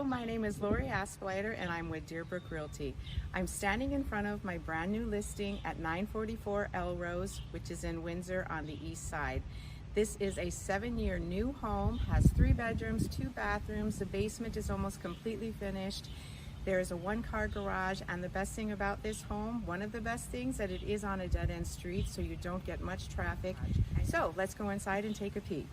my name is Laurie-Ann Aspeleiter and I'm with Deerbrook Realty. I'm standing in front of my brand new listing at 944 Ellrose, which is in Windsor on the east side. This is a 7-year new home, has 3 bedrooms, 2 bathrooms. The basement is almost completely finished. There is a 1-car garage, and the best thing about this home, one of the best things, that it is on a dead-end street, so you don't get much traffic. So let's go inside and take a peek.